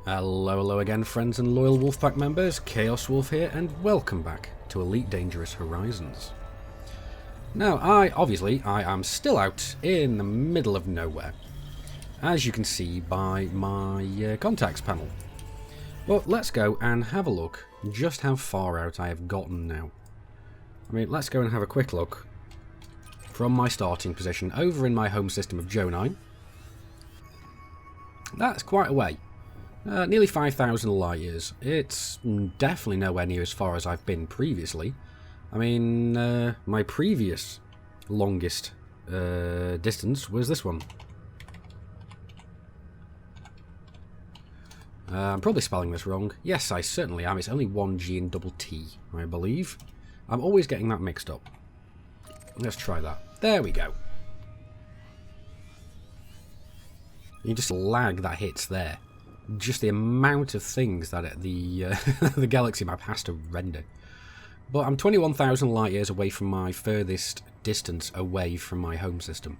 Hello again, friends and loyal Wolfpack members, Chaos Wolf here, and welcome back to Elite Dangerous Horizons. Now, I am still out in the middle of nowhere, as you can see by my contacts panel. But let's go and have a look just how far out I have gotten now. Let's go and have a quick look from my starting position over in my home system of Jonine. That's quite a way. Nearly 5,000 light years. It's definitely nowhere near as far as I've been previously. My previous longest distance was this one. I'm probably spelling this wrong. Yes, I certainly am. It's only one G and double T, I believe. I'm always getting that mixed up. Let's try that. There we go. You just lag that hits there. Just the amount of things that the the galaxy map has to render. But I'm 21,000 light years away from my furthest distance away from my home system.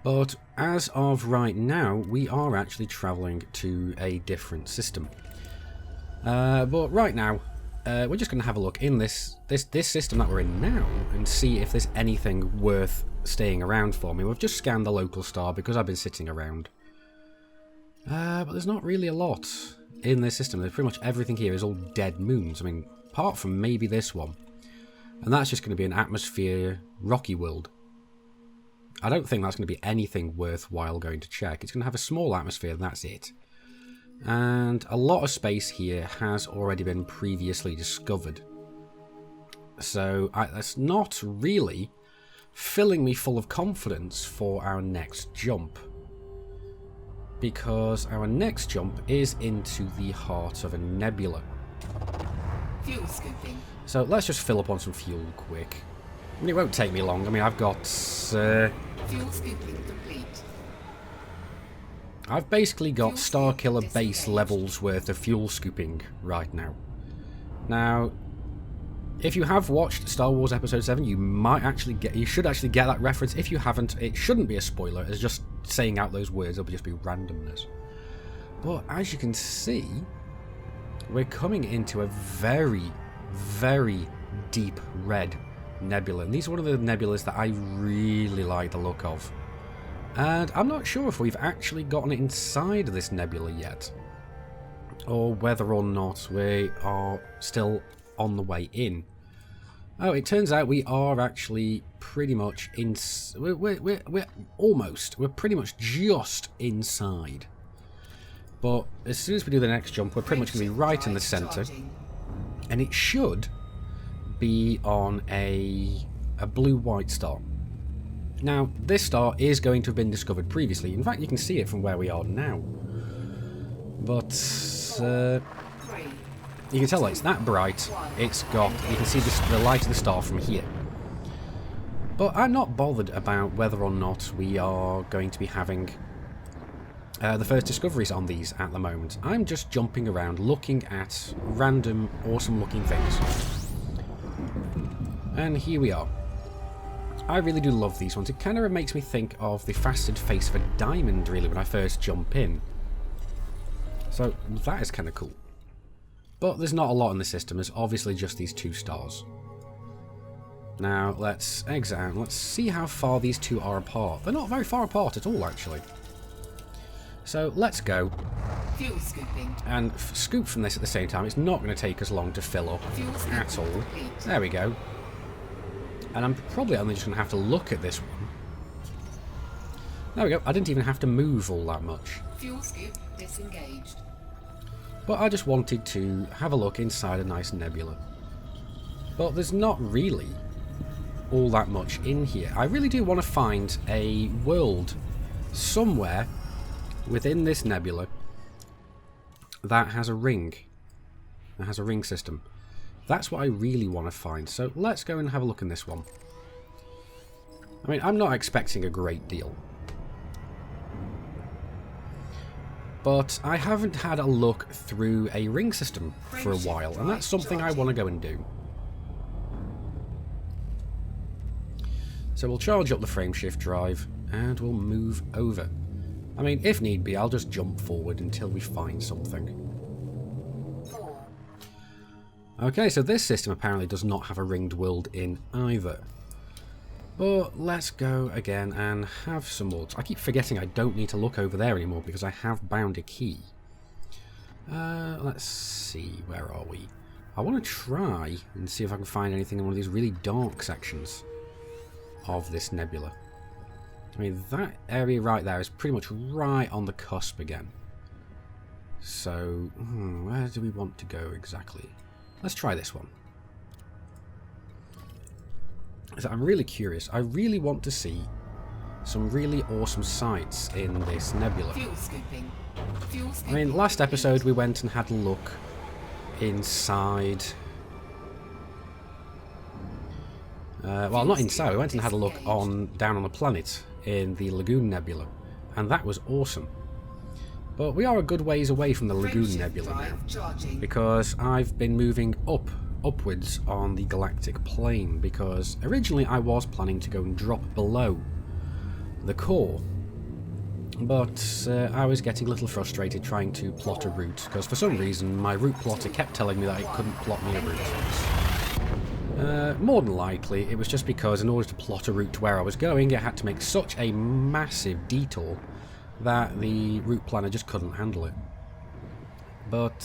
But as of right now, we are actually travelling to a different system. But right now, we're just going to have a look in this system that we're in now and see if there's anything worth staying around for me. We've just scanned the local star because I've been sitting around. But there's not really a lot in this system. There's pretty much everything here is all dead moons. Apart from maybe this one. And that's just going to be an atmosphere rocky world. I don't think that's going to be anything worthwhile going to check. It's going to have a small atmosphere and that's it. And a lot of space here has already been previously discovered. So that's not really filling me full of confidence for our next jump. Because our next jump is into the heart of a nebula. Fuel scooping. So let's just fill up on some fuel quick. It won't take me long. I've got... Fuel scooping complete. I've basically got Starkiller base levels worth of fuel scooping right now. Now, if you have watched Star Wars Episode 7, you should actually get that reference. If you haven't, it shouldn't be a spoiler. It's just saying out those words. It'll just be randomness. But as you can see, we're coming into a very, very deep red nebula. And these are one of the nebulas that I really like the look of. And I'm not sure if we've actually gotten inside this nebula yet. Or whether or not we are still on the way in. Oh, it turns out we are actually pretty much in. We're pretty much just inside. But as soon as we do the next jump, we're pretty much going to be right in the center, and it should be on a blue-white star. Now, this star is going to have been discovered previously. In fact, you can see it from where we are now. But you can tell it's that bright. You can see the light of the star from here. But I'm not bothered about whether or not we are going to be having the first discoveries on these at the moment. I'm just jumping around looking at random awesome looking things. And here we are. I really do love these ones. It kind of makes me think of the faceted face of a diamond really when I first jump in. So that is kind of cool. But there's not a lot in the system. There's obviously just these two stars. Now, let's exit out. Let's see how far these two are apart. They're not very far apart at all, actually. So, let's go. Fuel scooping. And scoop from this at the same time. It's not going to take us long to fill up at all. There we go. And I'm probably only just going to have to look at this one. There we go. I didn't even have to move all that much. Fuel scoop disengaged. But I just wanted to have a look inside a nice nebula. But there's not really all that much in here. I really do want to find a world somewhere within this nebula that has a ring. That has a ring system. That's what I really want to find. So let's go and have a look in this one. I'm not expecting a great deal. But I haven't had a look through a ring system for a while, and that's something I want to go and do. So we'll charge up the frameshift drive, and we'll move over. I mean, if need be, I'll just jump forward until we find something. 4. Okay, so this system apparently does not have a ringed world in either. But let's go again and have some more. I keep forgetting I don't need to look over there anymore because I have bound a key. Let's see, where are we? I want to try and see if I can find anything in one of these really dark sections of this nebula. I mean, that area right there is pretty much right on the cusp again. So, where do we want to go exactly? Let's try this one. So I'm really curious. I really want to see some really awesome sights in this nebula. Fuel scooping. Fuel I scooping. mean, last episode we went and had a look inside... well, not inside. We went and had a look down on the planet in the Lagoon Nebula, and that was awesome. But we are a good ways away from the Lagoon Nebula now, because I've been moving upwards on the galactic plane, because originally I was planning to go and drop below the core, but I was getting a little frustrated trying to plot a route, because for some reason my route plotter kept telling me that it couldn't plot me a route. More than likely it was just because in order to plot a route to where I was going, it had to make such a massive detour that the route planner just couldn't handle it. But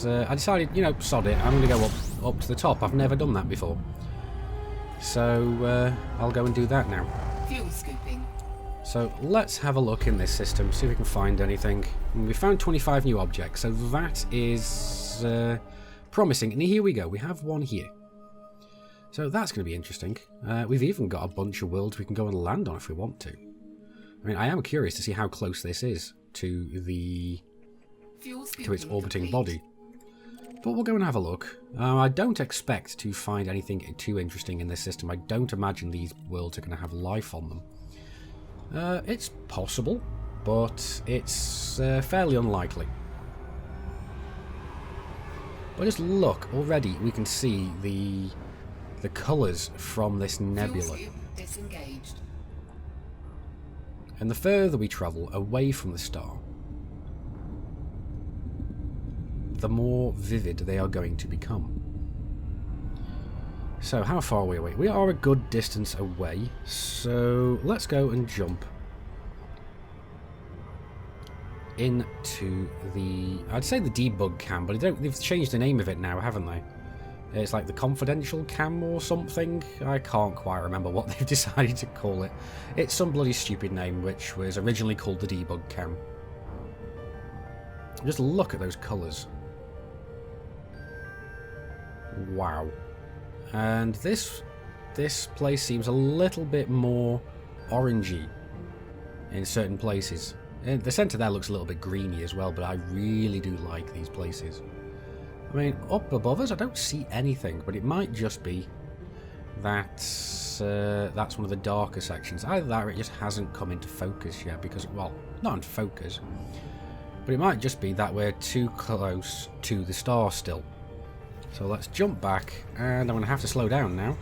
I decided, you know, sod it, I'm going to go up to the top. I've never done that before. So I'll go and do that now. Fuel scooping. So let's have a look in this system, see if we can find anything. And we found 25 new objects, so that is promising. And here we go, we have one here. So that's going to be interesting. We've even got a bunch of worlds we can go and land on if we want to. I mean, I am curious to see how close this is to its orbiting body. But we'll go and have a look. I don't expect to find anything too interesting in this system. I don't imagine these worlds are going to have life on them. It's possible, but it's fairly unlikely. But just look, already we can see the colours from this nebula. Disengaged. And the further we travel away from the star, the more vivid they are going to become. So how far are we away? We are a good distance away, so let's go and jump into the... I'd say the debug cam, but they've changed the name of it now, haven't they? It's like the confidential cam or something. I can't quite remember what they've decided to call it. It's some bloody stupid name, which was originally called the debug cam. Just look at those colours. Wow. And this place seems a little bit more orangey in certain places. And the centre there looks a little bit greeny as well, but I really do like these places. I mean, up above us I don't see anything, but it might just be that that's one of the darker sections. Either that or it just hasn't come into focus yet, because, well, not into focus, but it might just be that we're too close to the star still. So let's jump back, and I'm going to have to slow down now,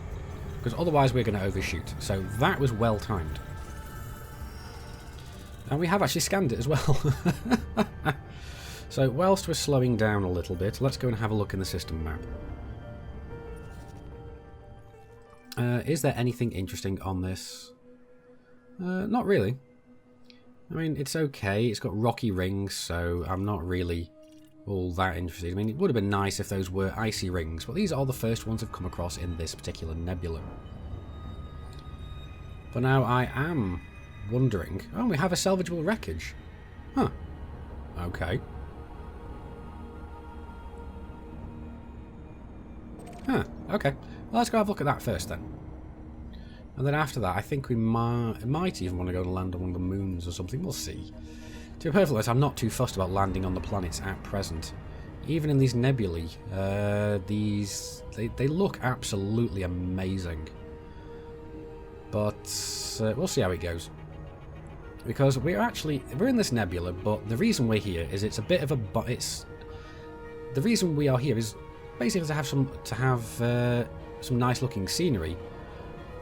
because otherwise we're going to overshoot. So that was well timed. And we have actually scanned it as well. So whilst we're slowing down a little bit, let's go and have a look in the system map. Is there anything interesting on this? Not really. I mean, it's okay. It's got rocky rings, so I'm not really all that interested. I mean, it would have been nice if those were icy rings, but these are the first ones I've come across in this particular nebula. But now I am wondering... Oh, we have a salvageable wreckage. Huh. Okay. Huh, okay. Well, let's go have a look at that first then. And then after that, I think we might even want to go and land on one of the moons or something. We'll see. To be perfectly honest, I'm not too fussed about landing on the planets at present. Even in these nebulae, they look absolutely amazing. But we'll see how it goes. Because we're in this nebula, but the reason we're here is it's a bit of a... the reason we are here is basically to have some nice looking scenery,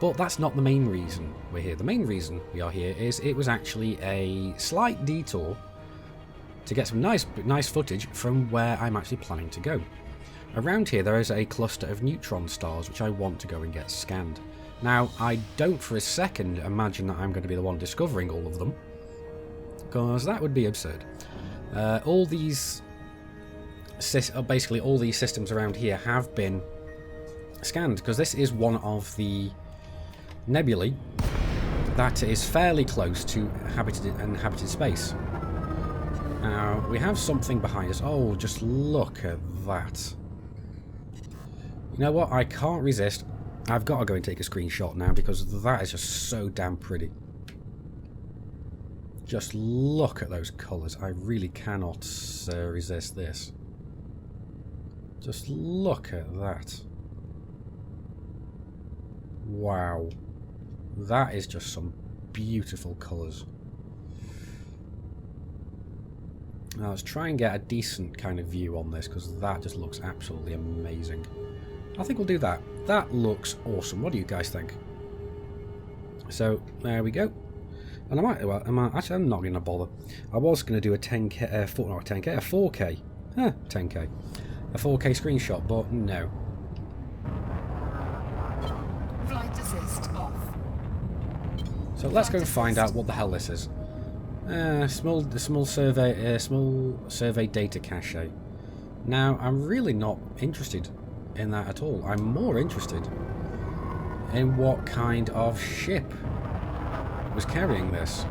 But that's not the main reason we're here. The main reason we are here is it was actually a slight detour to get some nice footage from where I'm actually planning to go. Around here there is a cluster of neutron stars which I want to go and get scanned. Now, I don't for a second imagine that I'm going to be the one discovering all of them, because that would be absurd. All these, basically all these systems around here have been scanned, because this is one of the nebulae that is fairly close to inhabited space. Now, we have something behind us. Oh, just look at that. You know what? I can't resist. I've got to go and take a screenshot now, because that is just so damn pretty. Just look at those colours. I really cannot resist this. Just look at that. Wow. That is just some beautiful colours. Now let's try and get a decent kind of view on this, because that just looks absolutely amazing. I think we'll do that. That looks awesome. What do you guys think? So there we go. And actually I'm not going to bother. I was going to do a 10K, not a 10K, a 4K. 10K. A 4K screenshot, but no. Flight assist off. So let's go and find out what the hell this is. Small survey data cache. Now, I'm really not interested in that at all. I'm more interested in what kind of ship was carrying this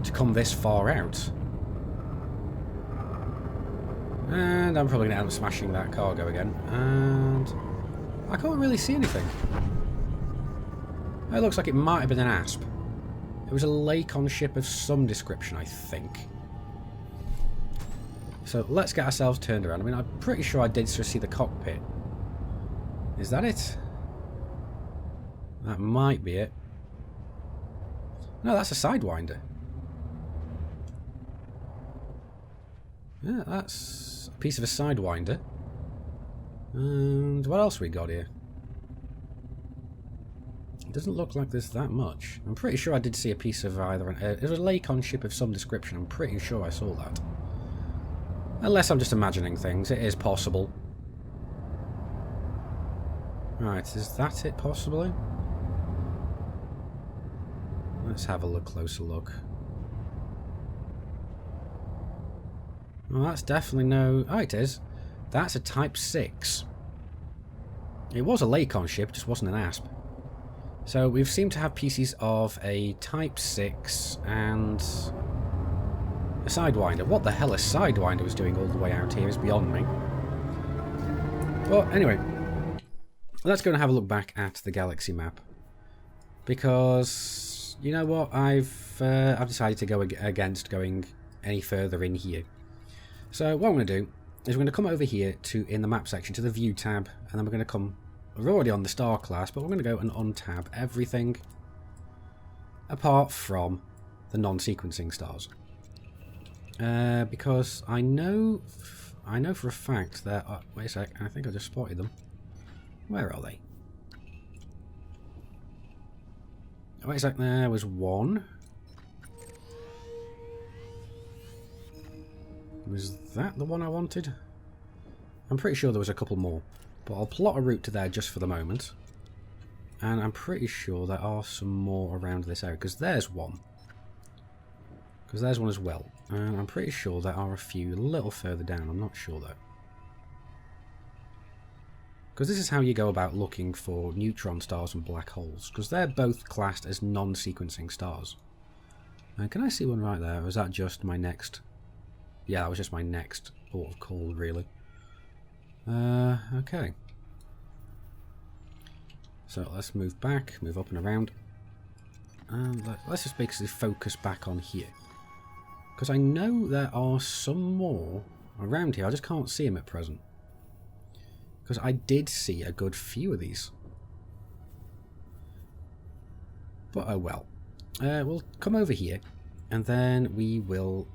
to come this far out. And I'm probably going to end up smashing that cargo again. And I can't really see anything. It looks like it might have been an asp. It was a Lacon ship of some description, I think. So let's get ourselves turned around. I mean, I'm pretty sure I did sort of see the cockpit. Is that it? That might be it. No, that's a Sidewinder. Yeah, that's a piece of a Sidewinder. And what else we got here? It doesn't look like there's that much. I'm pretty sure I did see a piece of either it was a Lacon ship of some description. I'm pretty sure I saw that. Unless I'm just imagining things. It is possible. Right, is that it possibly? Let's have a closer look. Well, that's definitely no... Oh, it is. That's a Type 6. It was a Lacon ship, just wasn't an ASP. So we've seemed to have pieces of a Type 6 and a Sidewinder. What the hell a Sidewinder was doing all the way out here is beyond me. Well, anyway, let's go and have a look back at the galaxy map, because you know what, I've decided to go against going any further in here. So what I'm going to do is we're going to come over here to in the map section to the view tab, and then we're going to come. We're already on the star class, but we're going to go and untab everything apart from the non-sequencing stars, because I know for a fact that wait a sec, I think I just spotted them. Where are they? Wait a sec, there was one. Was that the one I wanted? I'm pretty sure there was a couple more, but I'll plot a route to there just for the moment. And I'm pretty sure there are some more around this area, because there's one. Because there's one as well. And I'm pretty sure there are a few a little further down, I'm not sure though. Because this is how you go about looking for neutron stars and black holes, because they're both classed as non-sequencing stars. Can I see one right there, or is that just my next... Yeah, that was just my next port of call, really. Okay. So let's move back, move up and around. And let's just basically focus back on here. Because I know there are some more around here, I just can't see them at present. Because I did see a good few of these. But oh well. We'll come over here, and then we will...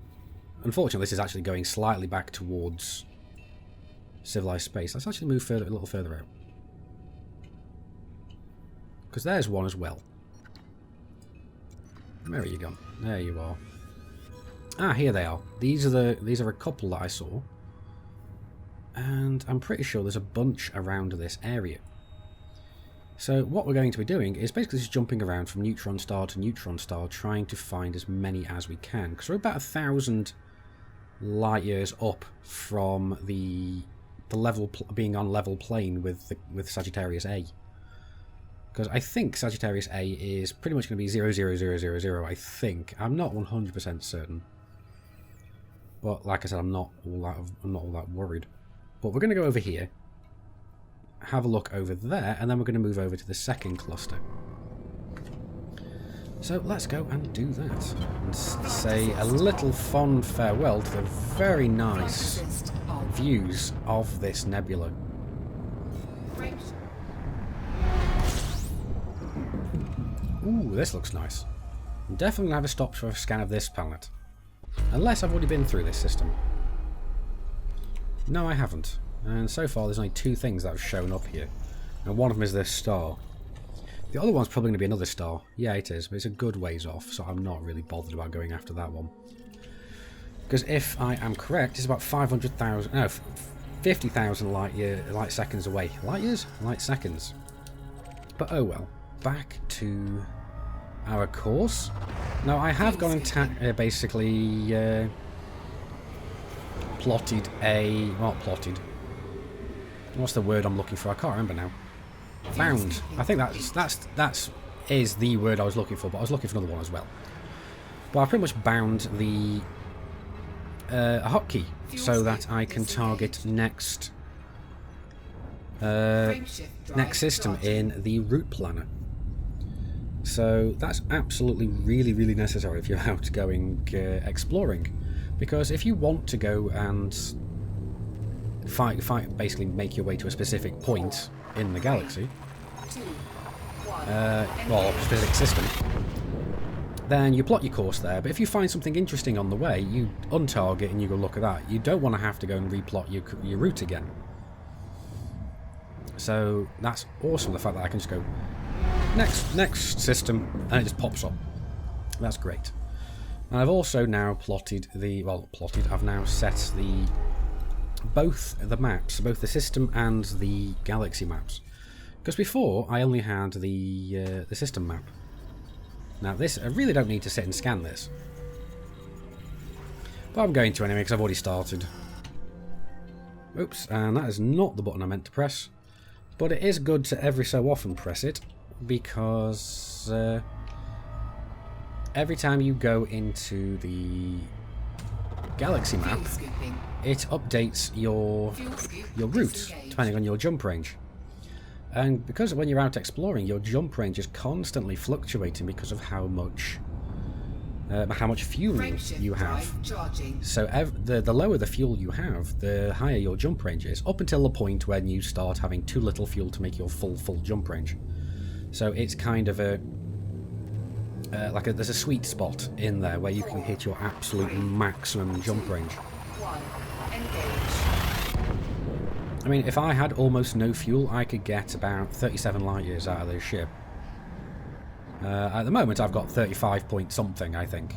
Unfortunately, this is actually going slightly back towards civilized space. Let's actually move a little further out. because there's one as well. Where are you gone? There you are. Ah, here they are. These are a couple that I saw. And I'm pretty sure there's a bunch around this area. So what we're going to be doing is basically just jumping around from Neutron Star to Neutron Star, trying to find as many as we can. Because we're about 1,000 light years up from the level being on level plane with Sagittarius A. Because I think Sagittarius A is pretty much going to be 00000, I think. I'm not 100% certain. But like I said, I'm not all that worried. But we're going to go over here, have a look over there, and then we're going to move over to the second cluster. So let's go and do that, and say a little fond farewell to the very nice views of this nebula. Ooh, this looks nice. I'm definitely going to have a stop for a scan of this planet. Unless I've already been through this system. No, I haven't. And so far there's only 2 things that have shown up here. And one of them is this star. The other one's probably going to be another star. Yeah, it is, but it's a good ways off, so I'm not really bothered about going after that one. Because if I am correct, it's about 500,000... No, 50,000 light seconds away. Light years? Light seconds. But oh well. Back to our course. Now, I have gone and basically... plotted a... Not plotted. What's the word I'm looking for? I can't remember now. Bound. I think that is the word I was looking for, but I was looking for another one as well. But I pretty much bound the a hotkey so that I can target next system in the route planner. So that's absolutely really necessary if you're out going exploring, because if you want to go and basically make your way to a specific point in the galaxy, well, a specific system, then you plot your course there. But if you find something interesting on the way, you untarget and you go look at that. You don't want to have to go and replot your route again. So that's awesome, the fact that I can just go next system and it just pops up. That's great. And I've also now I've now set both the maps, both the system and the galaxy maps. Because before I only had the system map. Now this, I really don't need to sit and scan this, but I'm going to anyway because I've already started. Oops, and that is not the button I meant to press, but it is good to every so often press it, because every time you go into the galaxy map, it updates your route depending on your jump range. And because when you're out exploring, your jump range is constantly fluctuating because of how much fuel you have. So the lower the fuel you have, the higher your jump range is, up until the point when you start having too little fuel to make your full jump range. So it's kind of there's a sweet spot in there where you can hit your absolute maximum jump range. I mean, if I had almost no fuel, I could get about 37 light years out of this ship. At the moment, I've got 35 point something, I think.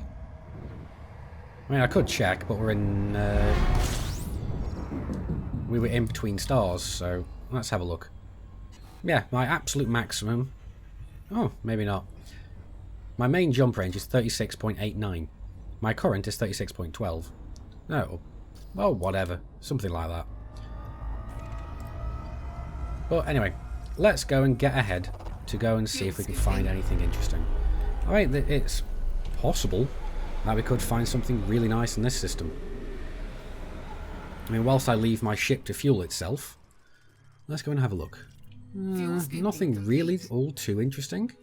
I mean, I could check, but we were in between stars, so let's have a look. Yeah, my absolute maximum. Oh, maybe not. My main jump range is 36.89. My current is 36.12. No, well, whatever, something like that. But anyway, let's go and get ahead to go and see if we can find anything interesting. I mean, it's possible that we could find something really nice in this system. I mean, whilst I leave my ship to fuel itself, let's go and have a look. Nothing really all too interesting.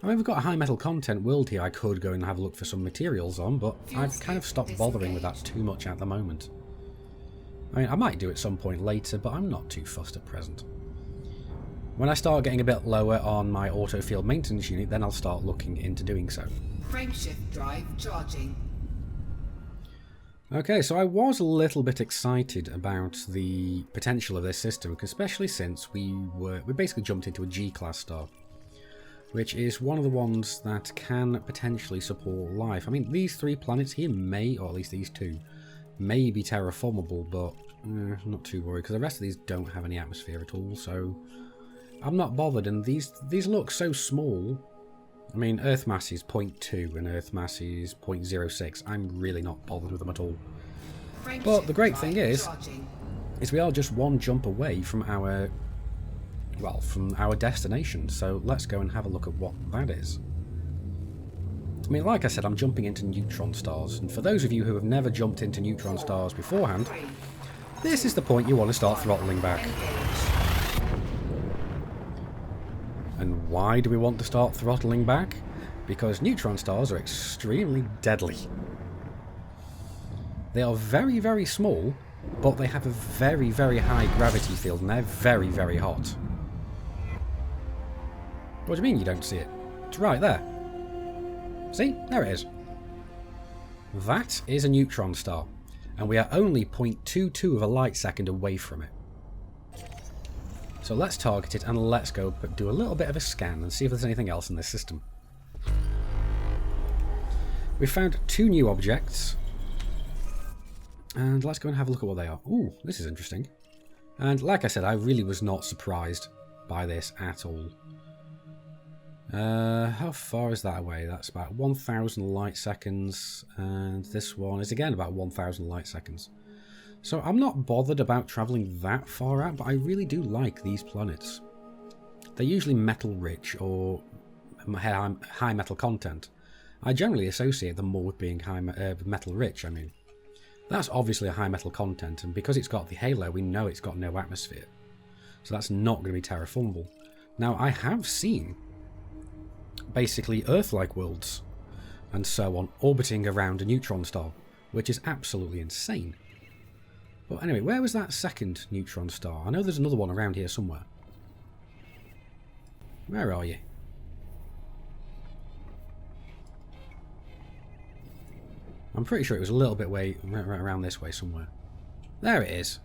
I mean, we've got a high metal content world here I could go and have a look for some materials on, but I've kind of stopped bothering with that too much at the moment. I mean, I might do it some point later, but I'm not too fussed at present. When I start getting a bit lower on my auto field maintenance unit, then I'll start looking into doing so. Frameshift drive charging. Okay, so I was a little bit excited about the potential of this system, especially since we basically jumped into a G-class star. which is one of the ones that can potentially support life. I mean, these 3 planets here may, or at least these 2, may be terraformable, but I'm not too worried, because the rest of these don't have any atmosphere at all, so I'm not bothered. And these look so small. I mean, Earth mass is 0.2 and Earth mass is 0.06. I'm really not bothered with them at all. But the great thing is we are just one jump away from our, well, from our destination. So let's go and have a look at what that is. I mean, like I said, I'm jumping into Neutron Stars. And for those of you who have never jumped into Neutron Stars beforehand, this is the point you want to start throttling back. And why do we want to start throttling back? Because Neutron Stars are extremely deadly. They are very, very small, but they have a very, very high gravity field, and they're very, very hot. What do you mean you don't see it? It's right there. See? There it is. That is a neutron star, and we are only 0.22 of a light second away from it. So let's target it and let's go do a little bit of a scan and see if there's anything else in this system. We found 2 new objects, and let's go and have a look at what they are. Ooh, this is interesting. And like I said, I really was not surprised by this at all. How far is that away? That's about 1,000 light seconds, and this one is again about 1,000 light seconds. So I'm not bothered about travelling that far out, but I really do like these planets. They're usually metal rich or high metal content. I generally associate them more with being metal rich, I mean. That's obviously a high metal content, and because it's got the halo, we know it's got no atmosphere. So that's not going to be terraformable. Now, I have seen basically Earth-like worlds and so on orbiting around a neutron star, which is absolutely insane. But anyway, where was that second neutron star? I know there's another one around here somewhere. Where are you? I'm pretty sure it was a little bit way around this way somewhere. There it is.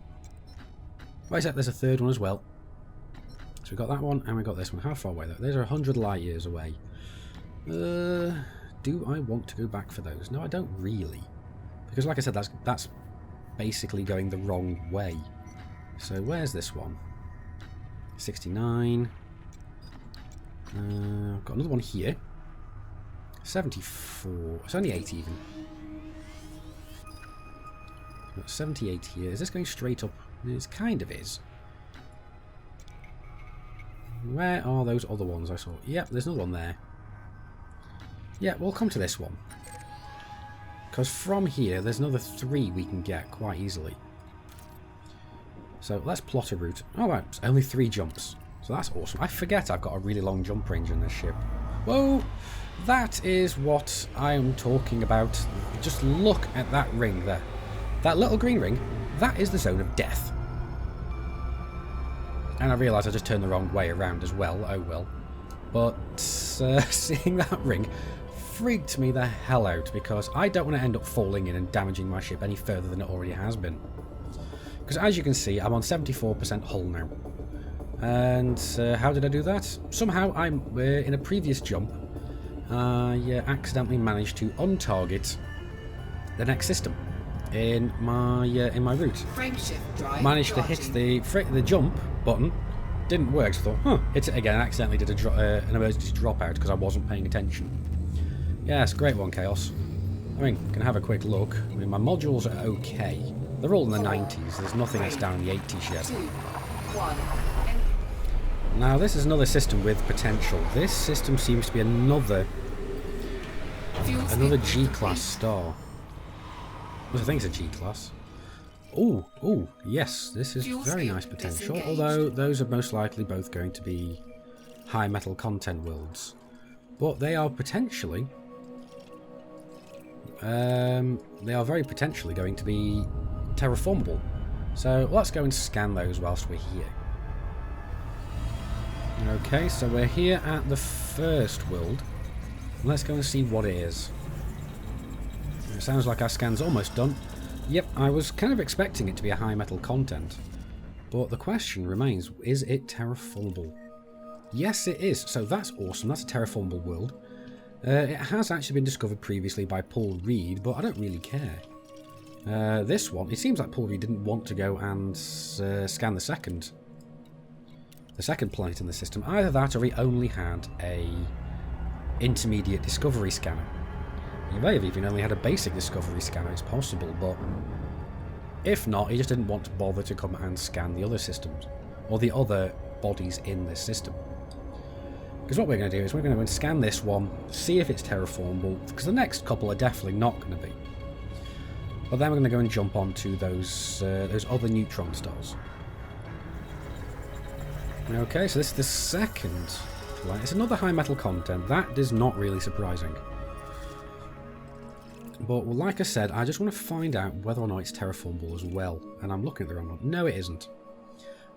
Right, except there's a third one as well. So we got that one and we got this one. How far away though? Those are 100 light years away. Do I want to go back for those? No, I don't really. Because like I said, that's basically going the wrong way. So where's this one? 69. I've got another one here. 74. It's only 8 even. Got 78 here. Is this going straight up? It kind of is. Where are those other ones I saw? Yep, there's another one there. Yeah, we'll come to this one. Because from here, there's another 3 we can get quite easily. So let's plot a route. Oh, right, it's only 3 jumps. So that's awesome. I forget I've got a really long jump range in this ship. Whoa! That is what I'm talking about. Just look at that ring there. That little green ring, that is the zone of death. And I realise I just turned the wrong way around as well. Oh well. But seeing that ring freaked me the hell out, because I don't want to end up falling in and damaging my ship any further than it already has been. Because as you can see, I'm on 74% hull now. And how did I do that? Somehow, in a previous jump, I accidentally managed to untarget the next system in my route. Managed to hit the jump button, didn't work. So I thought, huh, hit it again. I accidentally did an emergency dropout because I wasn't paying attention. Yes, great one, Chaos. I mean, can have a quick look. I mean, my modules are okay. They're all in the 90s. There's nothing that's down in the 80s yet. Now, this is another system with potential. This system seems to be another G-class star. I think it's a G-class. Oh, yes, this is very nice potential. Although those are most likely both going to be high metal content worlds, but they are potentially, they are very potentially going to be terraformable. So let's go and scan those whilst we're here. Okay, so we're here at the first world. Let's go and see what it is. It sounds like our scan's almost done. Yep, I was kind of expecting it to be a high metal content. But the question remains, is it terraformable? Yes, it is. So that's awesome. That's a terraformable world. It has actually been discovered previously by Paul Reed, but I don't really care. This one, it seems like Paul Reed didn't want to go and scan the second planet in the system. Either that, or he only had a intermediate discovery scanner. He may have even only had a basic discovery scanner. It's possible, but if not, he just didn't want to bother to come and scan the other systems or the other bodies in this system. Because what we're going to do is we're going to go and scan this one, see if it's terraformable, because the next couple are definitely not going to be. But then we're going to go and jump onto those other neutron stars. Okay, so this is the second planet. It's another high metal content. That is not really surprising. But like I said, I just want to find out whether or not it's terraformable as well. And I'm looking at the wrong one. No, it isn't.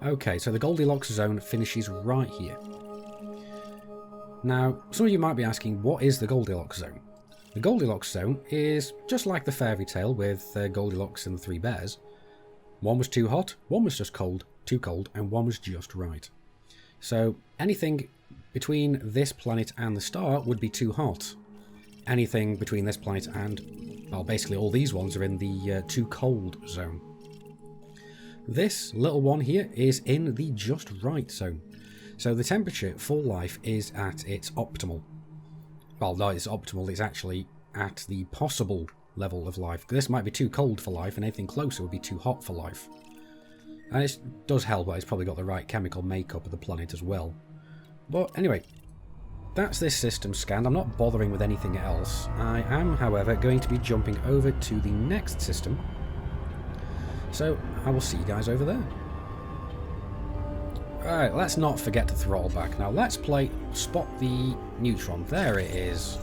Okay, so the Goldilocks zone finishes right here. Now, some of you might be asking, what is the Goldilocks zone? The Goldilocks zone is just like the fairy tale with Goldilocks and the three bears. One was too hot, one was just cold, too cold, and one was just right. So anything between this planet and the star would be too hot. Anything between this planet and, well, basically all these ones are in the too cold zone. This little one here is in the just right zone. So the temperature for life is at its optimal. Well, no, it's optimal, it's actually at the possible level of life. This might be too cold for life, and anything closer would be too hot for life. And it does help that it's probably got the right chemical makeup of the planet as well. But anyway, that's this system scanned. I'm not bothering with anything else. I am, however, going to be jumping over to the next system. So I will see you guys over there. Alright, let's not forget to throttle back. Now let's spot the neutron. There it is.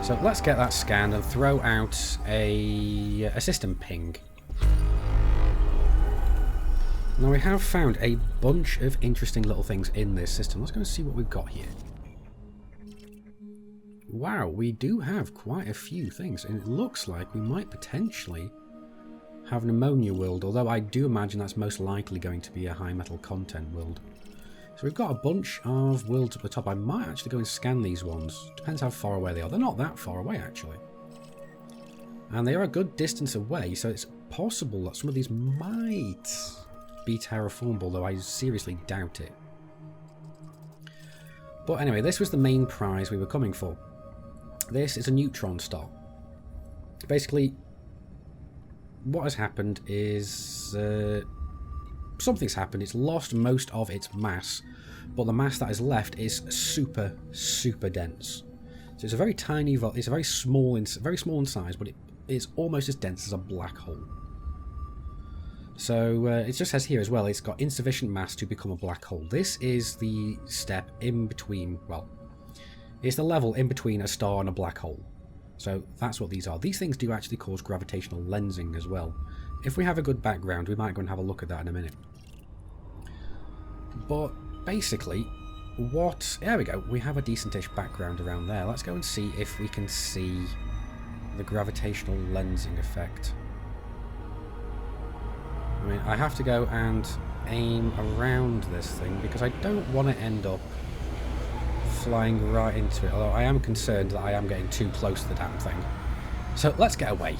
So let's get that scanned and throw out a system ping. Now we have found a bunch of interesting little things in this system. Let's go and see what we've got here. Wow, we do have quite a few things, and it looks like we might potentially have an ammonia world, although I do imagine that's most likely going to be a high metal content world. So we've got a bunch of worlds at the top. I might actually go and scan these ones. Depends how far away they are. They're not that far away, actually. And they are a good distance away, so it's possible that some of these might be terraformable, though I seriously doubt it. But anyway, this was the main prize we were coming for. This is a Neutron Star. Basically, what has happened is something's happened. It's lost most of its mass, but the mass that is left is super, super dense. So it's a very tiny, it's very small in size, but it is almost as dense as a black hole. So it just says here as well, it's got insufficient mass to become a black hole. This is the step in between, well, it's the level in between a star and a black hole. So that's what these are. These things do actually cause gravitational lensing as well. If we have a good background, we might go and have a look at that in a minute. But basically, there we go. We have a decentish background around there. Let's go and see if we can see the gravitational lensing effect. I mean, I have to go and aim around this thing because I don't want to end up flying right into it, although I am concerned that I am getting too close to the damn thing. So let's get away.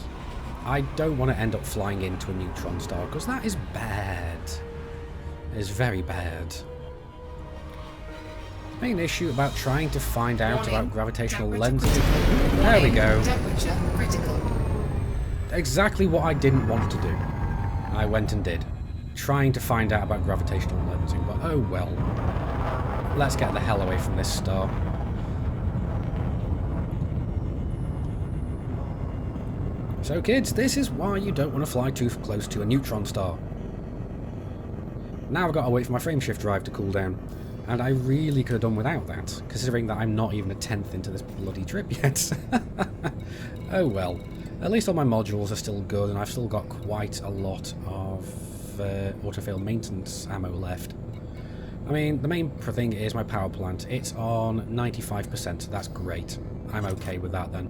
I don't want to end up flying into a neutron star because that is bad. It is very bad. Main issue about trying to find out about gravitational lensing. There we go. Temperature critical. Exactly what I didn't want to do. I went and did. Trying to find out about gravitational lensing, but oh well. Let's get the hell away from this star. So kids, this is why you don't want to fly too close to a neutron star. Now I've got to wait for my frameshift drive to cool down. And I really could have done without that, considering that I'm not even a 10th into this bloody trip yet. Oh well. At least all my modules are still good, and I've still got quite a lot of autofail maintenance ammo left. I mean, the main thing is my power plant. It's on 95%. That's great. I'm okay with that then.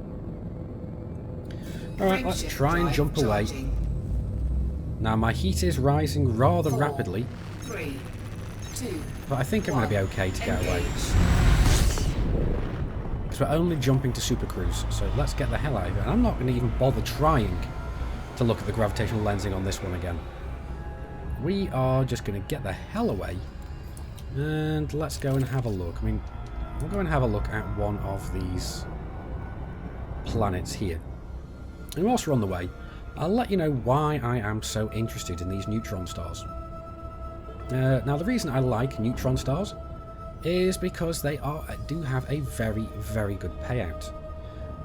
Alright, let's try and jump away. Now my heat is rising rather rapidly. 3, 2, But I think I'm going to be okay to get away. Because we're only jumping to Super Cruise, so let's get the hell out of here. And I'm not going to even bother trying to look at the gravitational lensing on this one again. We are just going to get the hell away. And let's go and have a look. I mean, we'll go and have a look at one of these planets here. And whilst we're on the way, I'll let you know why I am so interested in these neutron stars. Now, the reason I like neutron stars is because they do have a very, very good payout.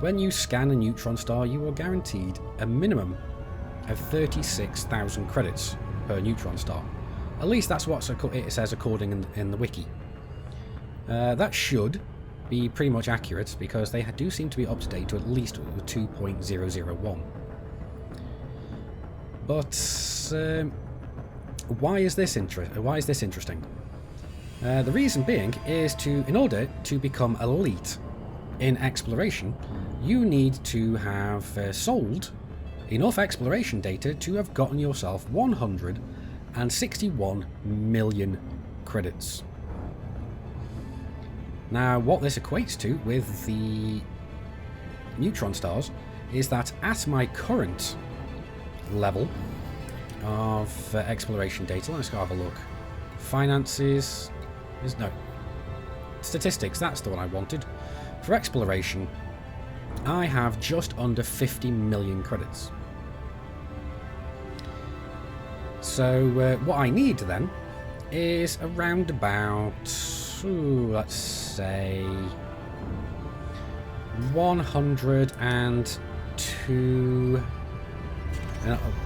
When you scan a neutron star, you are guaranteed a minimum of 36,000 credits per neutron star. At least that's what it says according in the wiki. That should be pretty much accurate because they do seem to be up to date to at least 2.001. But why is this interesting? The reason being is in order to become elite in exploration, you need to have sold enough exploration data to have gotten yourself 161 million credits. Now, what this equates to with the neutron stars is that at my current level of exploration data, let's go have a look. Finances, no, statistics, that's the one I wanted. For exploration, I have just under 50 million credits. So what I need then is around about, let's say, 102,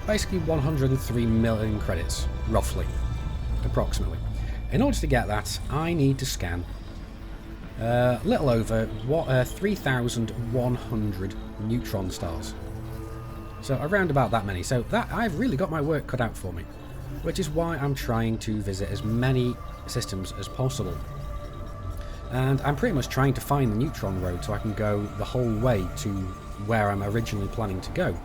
basically 103 million credits, roughly, approximately. In order to get that, I need to scan a little over 3,100 neutron stars. So around about that many. So that I've really got my work cut out for me, which is why I'm trying to visit as many systems as possible. And I'm pretty much trying to find the neutron road so I can go the whole way to where I'm originally planning to go.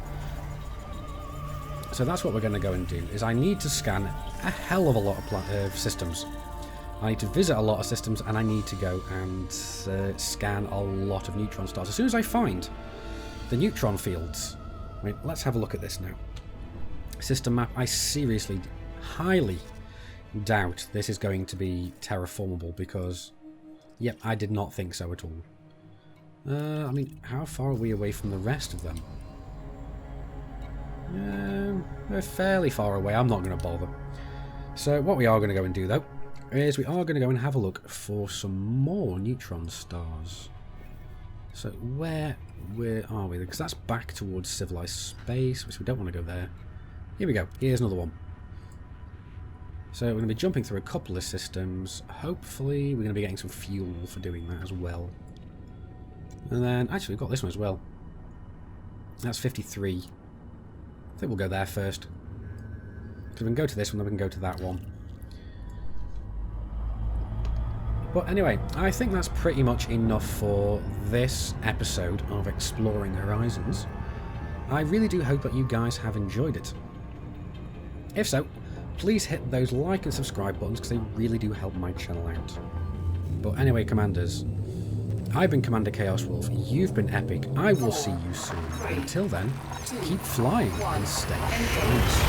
So that's what we're going to go and do, is I need to scan a hell of a lot of systems. I need to visit a lot of systems, and I need to go and scan a lot of neutron stars. As soon as I find the neutron fields, I mean, let's have a look at this now. System map, I seriously, highly doubt this is going to be terraformable because, yep, I did not think so at all. I mean, how far are we away from the rest of them? We're fairly far away, I'm not going to bother. So what we are going to go and do though, is we are going to go and have a look for some more neutron stars. So where are we? Because that's back towards civilized space, which we don't want to go there. Here we go, here's another one. So we're going to be jumping through a couple of systems. Hopefully we're going to be getting some fuel for doing that as well. And then, actually we've got this one as well. That's 53. I think we'll go there first. Because we can go to this one, then we can go to that one. But anyway, I think that's pretty much enough for this episode of Exploring Horizons. I really do hope that you guys have enjoyed it. If so, please hit those like and subscribe buttons because they really do help my channel out. But anyway, Commanders, I've been Commander Chaos Wolf, you've been epic, I will see you soon. Until then, keep flying and stay close.